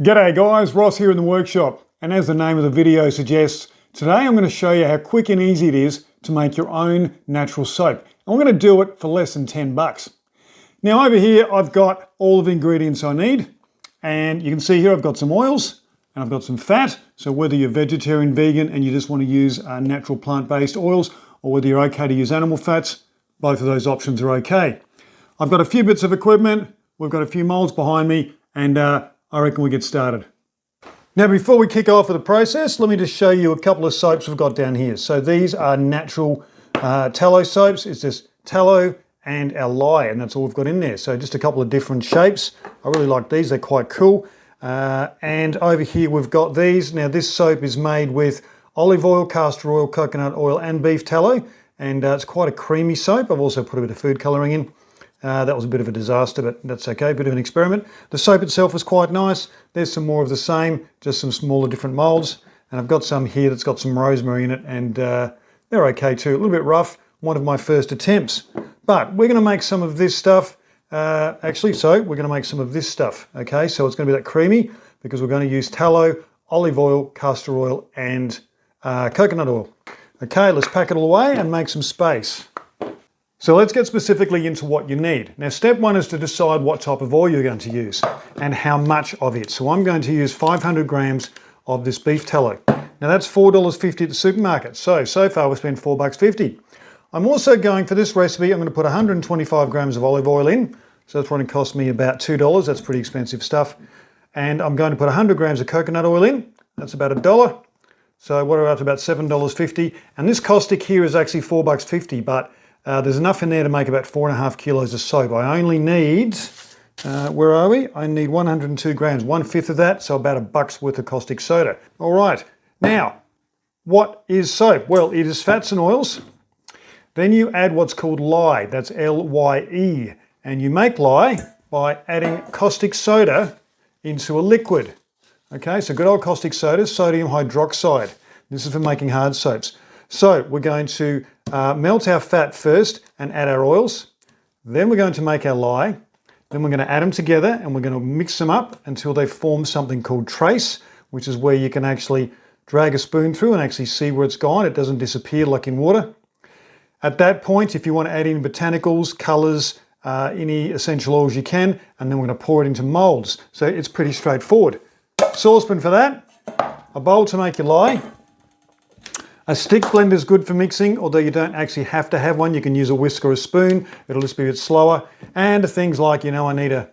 G'day guys, Ross here in the workshop, and as the name of the video suggests, today I'm going to show you how quick and easy it is to make your own natural soap. And we're going to do it for less than 10 bucks. Now over here I've got all of the ingredients I need, and you can see here I've got some oils and I've got some fat. So whether you're vegetarian, vegan and you just want to use natural plant-based oils, or whether you're okay to use animal fats, both of those options are okay. I've got a few bits of equipment, we've got a few molds behind me, and I reckon we get started. Now before we kick off with the process, let me just show you a couple of soaps we've got down here. So these are natural tallow soaps. It's just tallow and our lye, and that's all we've got in there. So just a couple of different shapes. I really like these, they're quite cool. And over here we've got these. Now this soap is made with olive oil, castor oil, coconut oil and beef tallow, and it's quite a creamy soap. I've also put a bit of food colouring in. That was a bit of a disaster, but that's okay, a bit of an experiment. The soap itself is quite nice. There's some more of the same, just some smaller different moulds. And I've got some here that's got some rosemary in it, and they're okay too. A little bit rough, one of my first attempts. But we're gonna make some of this stuff. We're gonna make some of this stuff, okay? So it's gonna be that creamy because we're gonna use tallow, olive oil, castor oil, and coconut oil. Okay, let's pack it all away and make some space. So let's get specifically into what you need. Now step one is to decide what type of oil you're going to use and how much of it. So I'm going to use 500 grams of this beef tallow. Now that's $4.50 at the supermarket. So far we've spent $4.50. I'm also going, for this recipe, I'm going to put 125 grams of olive oil in. So that's probably cost me about $2. That's pretty expensive stuff. And I'm going to put 100 grams of coconut oil in. That's about $1. So what are we up to, about $7.50. And this caustic here is actually $4.50, but there's enough in there to make about 4.5 kilos of soap. I only need, where are we? I need 102 grams, 1/5 of that, so about $1 worth of caustic soda. All right, now, what is soap? Well, it is fats and oils. Then you add what's called lye, that's L-Y-E. And you make lye by adding caustic soda into a liquid. Okay, so good old caustic soda, sodium hydroxide. This is for making hard soaps. So we're going to melt our fat first and add our oils. Then we're going to make our lye. Then we're going to add them together and we're going to mix them up until they form something called trace, which is where you can actually drag a spoon through and actually see where it's gone. It doesn't disappear like in water. At that point, if you want to add in botanicals, colours, any essential oils you can, and then we're going to pour it into moulds. So it's pretty straightforward. Saucepan for that, a bowl to make your lye. A stick blender is good for mixing, although you don't actually have to have one. You can use a whisk or a spoon. It'll just be a bit slower. And things like, I need a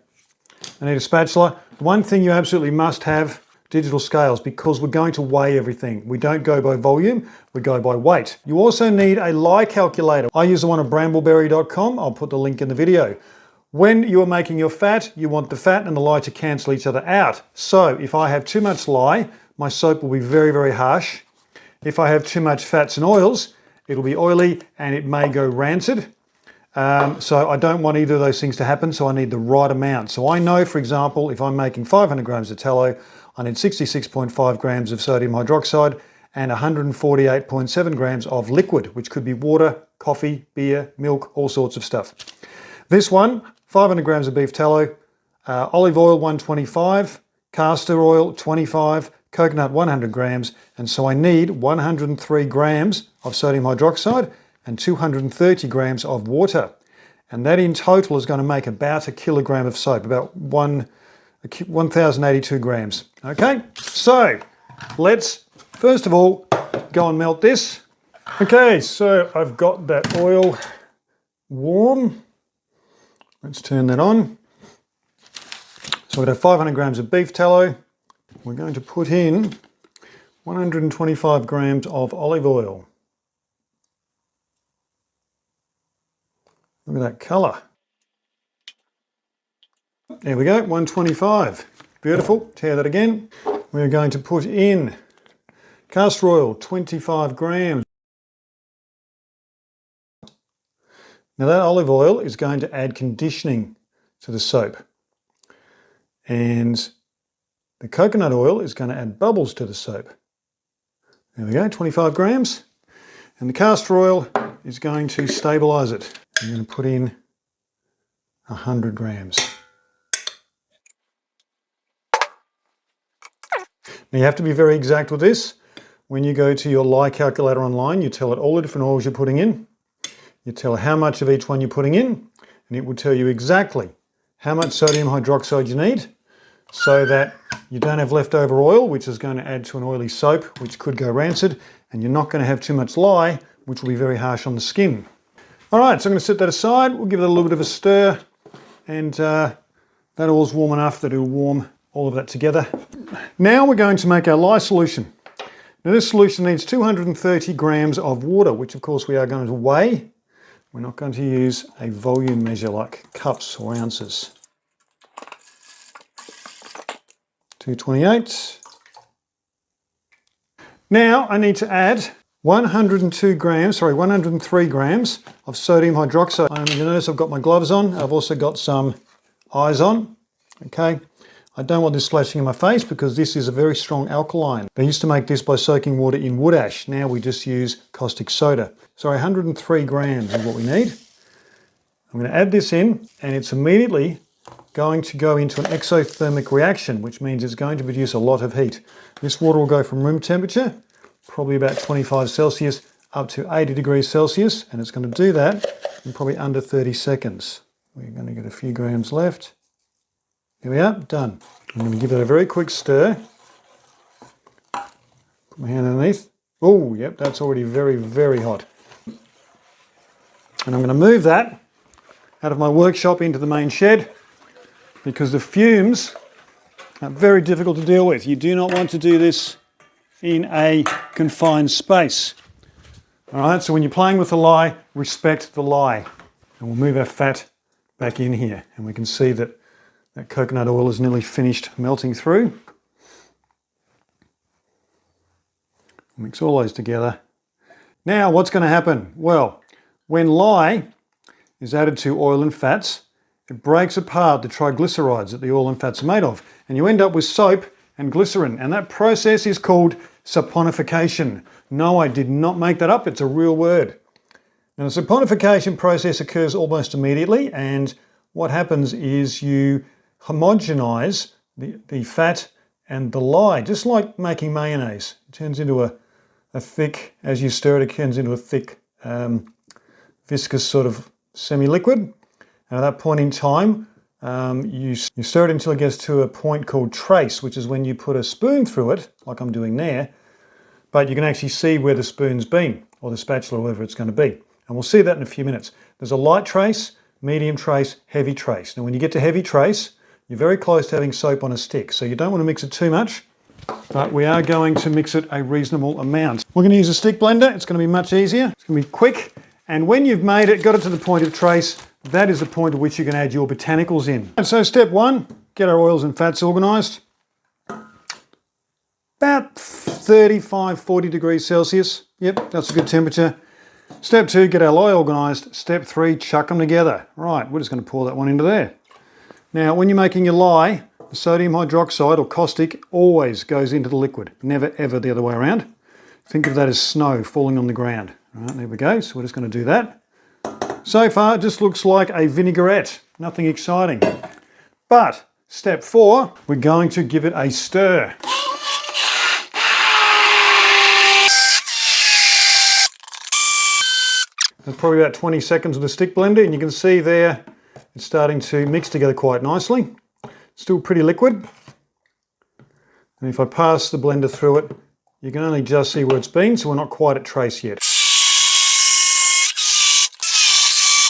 spatula. One thing you absolutely must have, digital scales, because we're going to weigh everything. We don't go by volume, we go by weight. You also need a lye calculator. I use the one at brambleberry.com. I'll put the link in the video. When you're making your fat, you want the fat and the lye to cancel each other out. So if I have too much lye, my soap will be very, very harsh. If I have too much fats and oils, it'll be oily and it may go rancid. So I don't want either of those things to happen, so I need the right amount. So I know, for example, if I'm making 500 grams of tallow, I need 66.5 grams of sodium hydroxide and 148.7 grams of liquid, which could be water, coffee, beer, milk, all sorts of stuff. This one, 500 grams of beef tallow, olive oil 125, castor oil 25, coconut 100 grams, and so I need 103 grams of sodium hydroxide and 230 grams of water. And that in total is going to make about a kilogram of soap, about 1,082 grams. Okay, so let's first of all go and melt this. Okay, so I've got that oil warm. Let's turn that on. So we've got 500 grams of beef tallow. We're going to put in 125 grams of olive oil. Look at that colour. There we go, 125. Beautiful, tear that again. We're going to put in castor oil, 25 grams. Now that olive oil is going to add conditioning to the soap. And the coconut oil is going to add bubbles to the soap. There we go, 25 grams. And the castor oil is going to stabilise it. I'm going to put in 100 grams. Now you have to be very exact with this. When you go to your lye calculator online, you tell it all the different oils you're putting in. You tell how much of each one you're putting in, and it will tell you exactly how much sodium hydroxide you need so that you don't have leftover oil, which is going to add to an oily soap, which could go rancid, and you're not going to have too much lye, which will be very harsh on the skin. All right, so I'm going to set that aside. We'll give it a little bit of a stir, and that oil's warm enough that it'll warm all of that together. Now we're going to make our lye solution. Now this solution needs 230 grams of water, which of course we are going to weigh. We're not going to use a volume measure like cups or ounces. 228. Now I need to add 103 grams of sodium hydroxide. You notice I've got my gloves on. I've also got some eyes on. Okay. I don't want this splashing in my face because this is a very strong alkaline. They used to make this by soaking water in wood ash. Now we just use caustic soda. So 103 grams is what we need. I'm going to add this in, and it's immediately going to go into an exothermic reaction, which means it's going to produce a lot of heat. This water will go from room temperature, probably about 25 Celsius, up to 80 degrees Celsius, and it's going to do that in probably under 30 seconds. We're going to get a few grams left. Here we are, done. I'm going to give it a very quick stir. Put my hand underneath. Oh, yep, that's already very, very hot. And I'm going to move that out of my workshop into the main shed because the fumes are very difficult to deal with. You do not want to do this in a confined space. All right, so when you're playing with the lye, respect the lye. And we'll move our fat back in here, and we can see that that coconut oil is nearly finished melting through. Mix all those together. Now what's going to happen? Well, when lye is added to oil and fats, it breaks apart the triglycerides that the oil and fats are made of, and you end up with soap and glycerin, and that process is called saponification. No, I did not make that up, it's a real word. Now the saponification process occurs almost immediately, and what happens is you homogenize the fat and the lye, just like making mayonnaise. It turns into a thick, as you stir it, it turns into a thick, viscous sort of semi-liquid. And at that point in time, you stir it until it gets to a point called trace, which is when you put a spoon through it, like I'm doing there, but you can actually see where the spoon's been, or the spatula, or whatever it's going to be. And we'll see that in a few minutes. There's a light trace, medium trace, heavy trace. Now when you get to heavy trace, you're very close to having soap on a stick, so you don't want to mix it too much, but we are going to mix it a reasonable amount. We're going to use a stick blender. It's going to be much easier. It's going to be quick, and when you've made it, got it to the point of trace, that is the point at which you can add your botanicals in. And so step one, get our oils and fats organised. About 35, 40 degrees Celsius. Yep, that's a good temperature. Step two, get our lye organised. Step three, chuck them together. Right, we're just going to pour that one into there. Now, when you're making your lye, the sodium hydroxide or caustic always goes into the liquid, never ever the other way around. Think of that as snow falling on the ground. All right, there we go. So we're just going to do that. So far, it just looks like a vinaigrette. Nothing exciting. But step four, we're going to give it a stir. That's probably about 20 seconds with the stick blender, and you can see there it's starting to mix together quite nicely. Still pretty liquid. And if I pass the blender through it, you can only just see where it's been, so we're not quite at trace yet.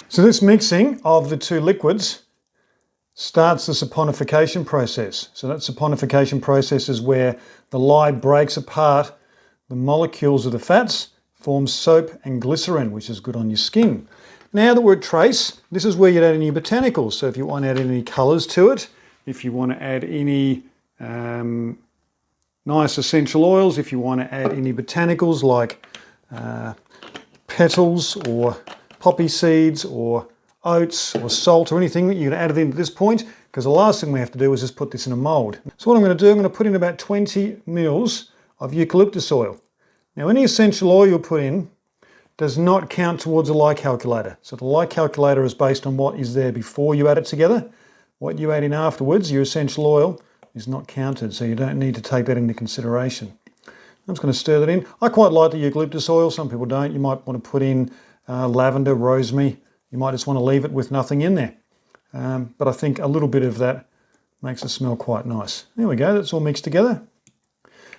So this mixing of the two liquids starts the saponification process. So that saponification process is where the lye breaks apart the molecules of the fats, forms soap and glycerin, which is good on your skin. Now that we're at trace, this is where you'd add any botanicals. So if you want to add any colours to it, if you want to add any nice essential oils, if you want to add any botanicals like petals or poppy seeds or oats or salt or anything that you'd add it in at this point, because the last thing we have to do is just put this in a mould. So what I'm going to do, I'm going to put in about 20 mils of eucalyptus oil. Now any essential oil you put in does not count towards a lye calculator. So the lye calculator is based on what is there before you add it together. What you add in afterwards, your essential oil, is not counted, so you don't need to take that into consideration. I'm just going to stir that in. I quite like the eucalyptus oil. Some people don't. You might want to put in lavender, rosemary. You might just want to leave it with nothing in there. But I think a little bit of that makes it smell quite nice. There we go. That's all mixed together.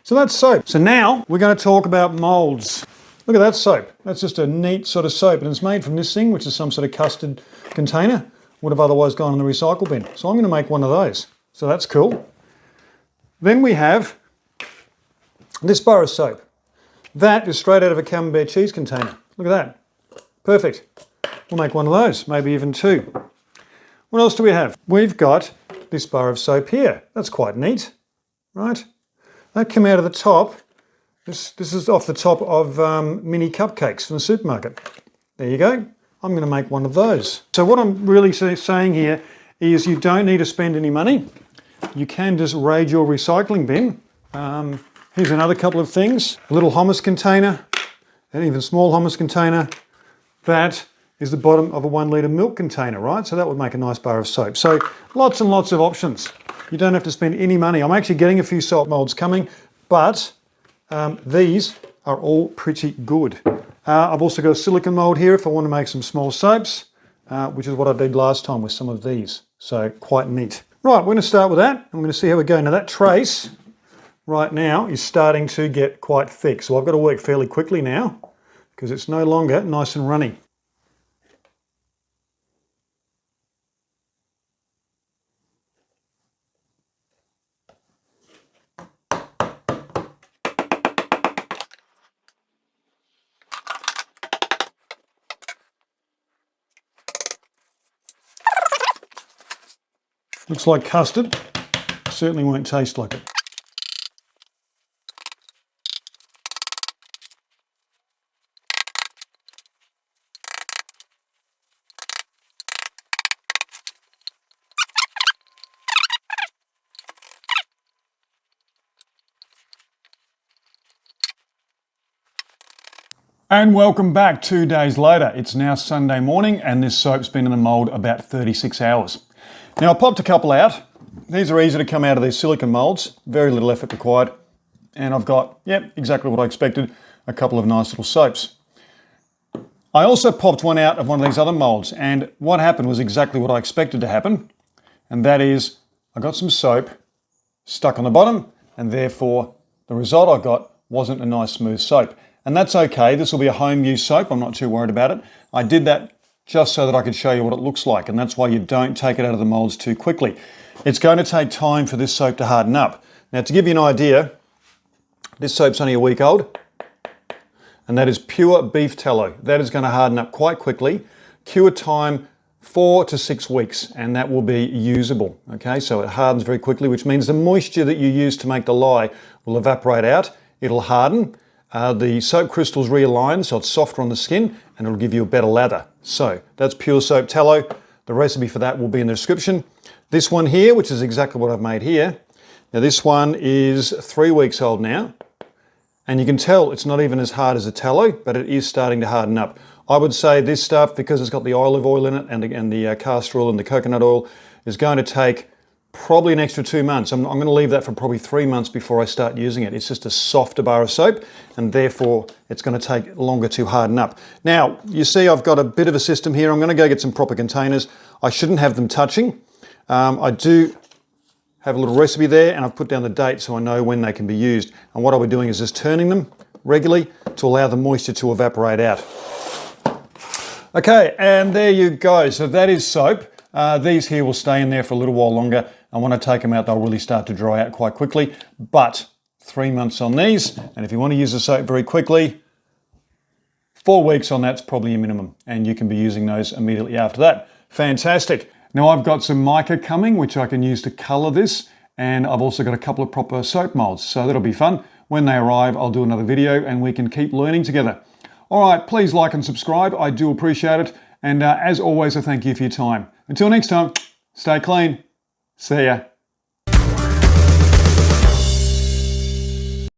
So that's soap. So now we're going to talk about moulds. Look at that soap. That's just a neat sort of soap, and it's made from this thing, which is some sort of custard container. Would have otherwise gone in the recycle bin. So I'm going to make one of those. So that's cool. Then we have this bar of soap. That is straight out of a camembert cheese container. Look at that. Perfect. We'll make one of those, maybe even two. What else do we have? We've got this bar of soap here. That's quite neat, right? That came out of the top. This is off the top of mini cupcakes from the supermarket. There you go. I'm going to make one of those. So what I'm really saying here is you don't need to spend any money. You can just raid your recycling bin. Here's another couple of things. A little hummus container, an even small hummus container. That is the bottom of a 1 litre milk container, right? So that would make a nice bar of soap. So lots and lots of options. You don't have to spend any money. I'm actually getting a few soap moulds coming, but these are all pretty good. I've also got a silicone mould here if I want to make some small soaps, which is what I did last time with some of these. So quite neat. Right, we're going to start with that. I'm going to see how we go. Now that trace right now is starting to get quite thick. So I've got to work fairly quickly now because it's no longer nice and runny. Looks like custard. Certainly won't taste like it. And welcome back 2 days later. It's now Sunday morning and this soap's been in the mould about 36 hours. Now I popped a couple out. These are easy to come out of these silicone moulds, very little effort required. And I've got, yep, exactly what I expected, a couple of nice little soaps. I also popped one out of one of these other moulds, and what happened was exactly what I expected to happen. And that is, I got some soap stuck on the bottom, and therefore the result I got wasn't a nice smooth soap. And that's okay, this will be a home use soap, I'm not too worried about it. I did that just so that I could show you what it looks like, and that's why you don't take it out of the moulds too quickly. It's going to take time for this soap to harden up. Now to give you an idea, this soap's only a week old, and that is pure beef tallow. That is going to harden up quite quickly. Cure time 4 to 6 weeks, and that will be usable. Okay, so it hardens very quickly, which means the moisture that you use to make the lye will evaporate out. It'll harden. The soap crystals realign, so it's softer on the skin, and it'll give you a better lather. So that's pure soap tallow. The recipe for that will be in the description. This one here, which is exactly what I've made here. Now this one is 3 weeks old now, and you can tell it's not even as hard as a tallow, but it is starting to harden up. I would say this stuff, because it's got the olive oil in it and the castor oil and the coconut oil, is going to take probably an extra 2 months. I'm going to leave that for probably 3 months before I start using it. It's just a softer bar of soap, and therefore it's going to take longer to harden up. Now, you see I've got a bit of a system here. I'm going to go get some proper containers. I shouldn't have them touching. I do have a little recipe there, and I've put down the date so I know when they can be used. And what I'll be doing is just turning them regularly to allow the moisture to evaporate out. Okay, and there you go. So that is soap. These here will stay in there for a little while longer, and when I take them out, they'll really start to dry out quite quickly. But 3 months on these, and if you want to use the soap very quickly, 4 weeks on that's probably your minimum, and you can be using those immediately after that. Fantastic. Now I've got some mica coming, which I can use to colour this, and I've also got a couple of proper soap moulds, so that'll be fun. When they arrive, I'll do another video, and we can keep learning together. All right, please like and subscribe. I do appreciate it. And as always, I thank you for your time. Until next time, stay clean. See ya.